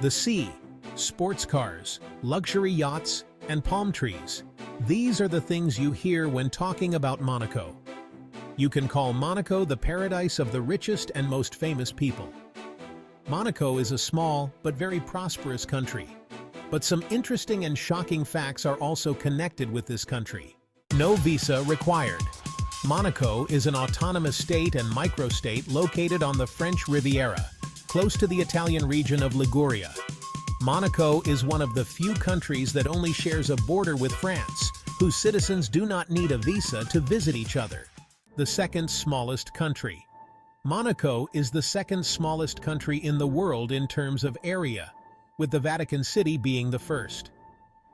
The sea, sports cars, luxury yachts, and palm trees. These are the things you hear when talking about Monaco. You can call Monaco the paradise of the richest and most famous people. Monaco is a small but very prosperous country. But some interesting and shocking facts are also connected with this country. No visa required. Monaco is an autonomous state and microstate located on the French Riviera, close to the Italian region of Liguria. Monaco is one of the few countries that only shares a border with France, whose citizens do not need a visa to visit each other. The second smallest country. Monaco is the second smallest country in the world in terms of area, with the Vatican City being the first.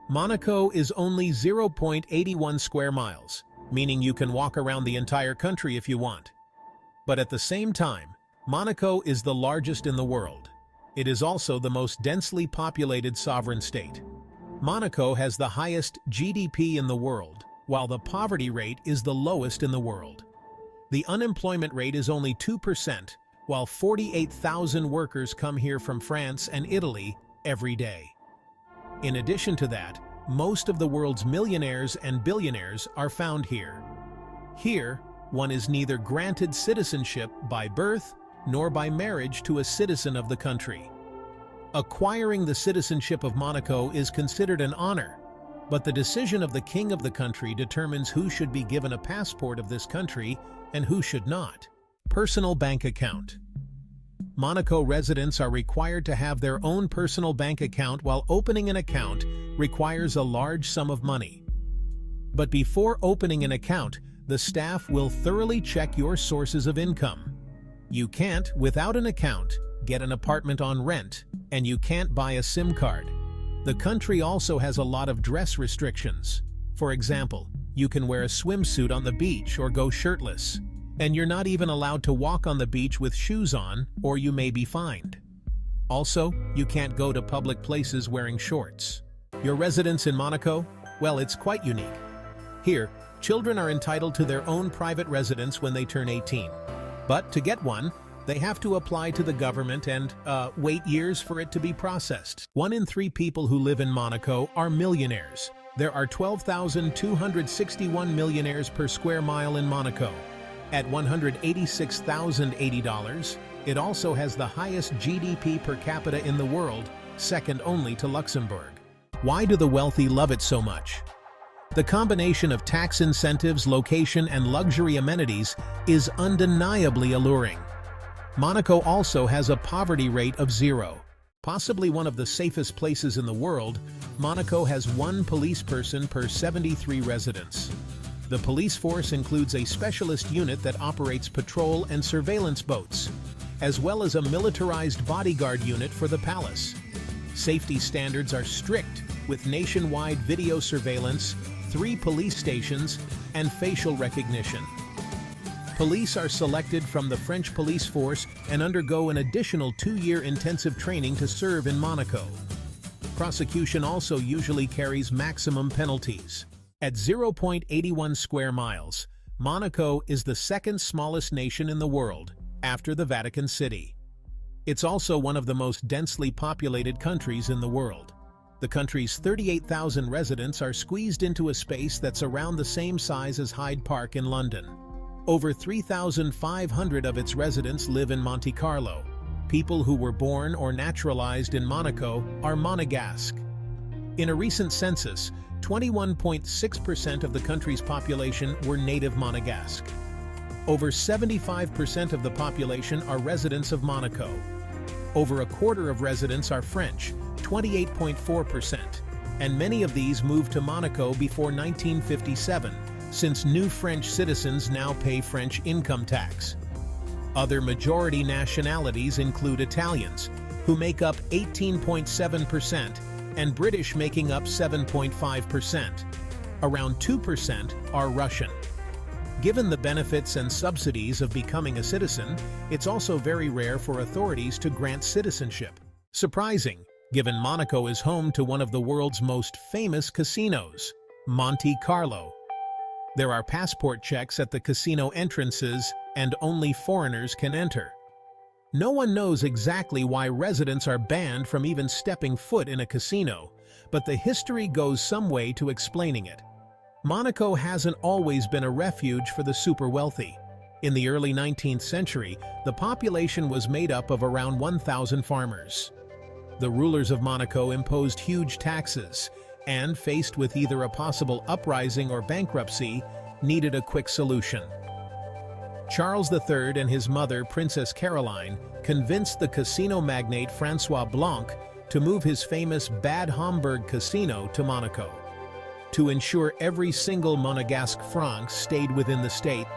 Monaco is only 0.81 square miles, meaning you can walk around the entire country if you want. But at the same time, Monaco is the largest in the world. It is also the most densely populated sovereign state. Monaco has the highest GDP in the world, while the poverty rate is the lowest in the world. The unemployment rate is only 2%, while 48,000 workers come here from France and Italy every day. In addition to that, most of the world's millionaires and billionaires are found here. Here, one is neither granted citizenship by birth nor by marriage to a citizen of the country. Acquiring the citizenship of Monaco is considered an honor, but the decision of the king of the country determines who should be given a passport of this country and who should not. Personal bank account. Monaco residents are required to have their own personal bank account, while opening an account requires a large sum of money. But before opening an account, the staff will thoroughly check your sources of income. You can't, without an account, get an apartment on rent, and you can't buy a SIM card. The country also has a lot of dress restrictions. For example, you can wear a swimsuit on the beach or go shirtless. And you're not even allowed to walk on the beach with shoes on, or you may be fined. Also, you can't go to public places wearing shorts. Your residence in Monaco? Well, it's quite unique. Here, children are entitled to their own private residence when they turn 18. But to get one, they have to apply to the government and wait years for it to be processed. 1 in 3 people who live in Monaco are millionaires. There are 12,261 millionaires per square mile in Monaco. At $186,080, it also has the highest GDP per capita in the world, second only to Luxembourg. Why do the wealthy love it so much? The combination of tax incentives, location, and luxury amenities is undeniably alluring. Monaco also has a poverty rate of 0. Possibly one of the safest places in the world, Monaco has 1 police person per 73 residents. The police force includes a specialist unit that operates patrol and surveillance boats, as well as a militarized bodyguard unit for the palace. Safety standards are strict, with nationwide video surveillance, 3 police stations, and facial recognition. Police are selected from the French police force and undergo an additional 2-year intensive training to serve in Monaco. Prosecution also usually carries maximum penalties. At 0.81 square miles, Monaco is the second smallest nation in the world, after the Vatican City. It's also one of the most densely populated countries in the world. The country's 38,000 residents are squeezed into a space that's around the same size as Hyde Park in London. Over 3,500 of its residents live in Monte Carlo. People who were born or naturalized in Monaco are Monegasque. In a recent census, 21.6% of the country's population were native Monegasque. Over 75% of the population are residents of Monaco. Over a quarter of residents are French, 28.4%, and many of these moved to Monaco before 1957, since new French citizens now pay French income tax. Other majority nationalities include Italians, who make up 18.7%, and British making up 7.5%. Around 2% are Russian. Given the benefits and subsidies of becoming a citizen, it's also very rare for authorities to grant citizenship. Surprising, given Monaco is home to one of the world's most famous casinos, Monte Carlo. There are passport checks at the casino entrances, and only foreigners can enter. No one knows exactly why residents are banned from even stepping foot in a casino, but the history goes some way to explaining it. Monaco hasn't always been a refuge for the super wealthy. In the early 19th century, the population was made up of around 1,000 farmers. The rulers of Monaco imposed huge taxes and, faced with either a possible uprising or bankruptcy, needed a quick solution. Charles III and his mother, Princess Caroline, convinced the casino magnate François Blanc to move his famous Bad Homburg casino to Monaco. To ensure every single Monegasque franc stayed within the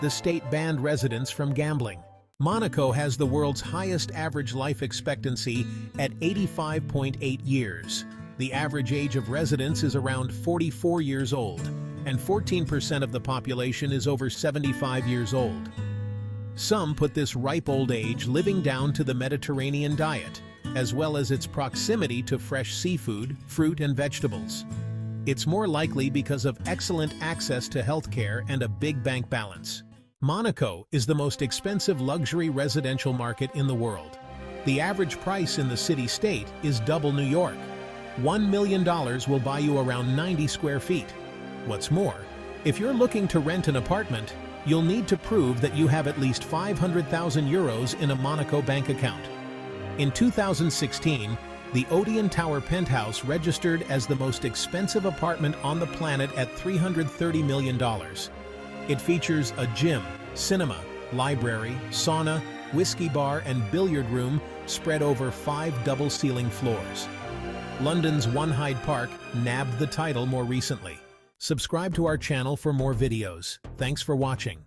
state banned residents from gambling. Monaco has the world's highest average life expectancy at 85.8 years. The average age of residents is around 44 years old, and 14% of the population is over 75 years old. Some put this ripe old age living down to the Mediterranean diet, as well as its proximity to fresh seafood, fruit, and vegetables. It's more likely because of excellent access to healthcare and a big bank balance. Monaco is the most expensive luxury residential market in the world. The average price in the city-state is double New York. $1 million will buy you around 90 square feet. What's more, if you're looking to rent an apartment, you'll need to prove that you have at least 500,000 euros in a Monaco bank account. In 2016, the Odeon Tower penthouse registered as the most expensive apartment on the planet at $330 million. It features a gym, cinema, library, sauna, whiskey bar, and billiard room spread over 5 double-ceiling floors. London's One Hyde Park nabbed the title more recently. Subscribe to our channel for more videos. Thanks for watching.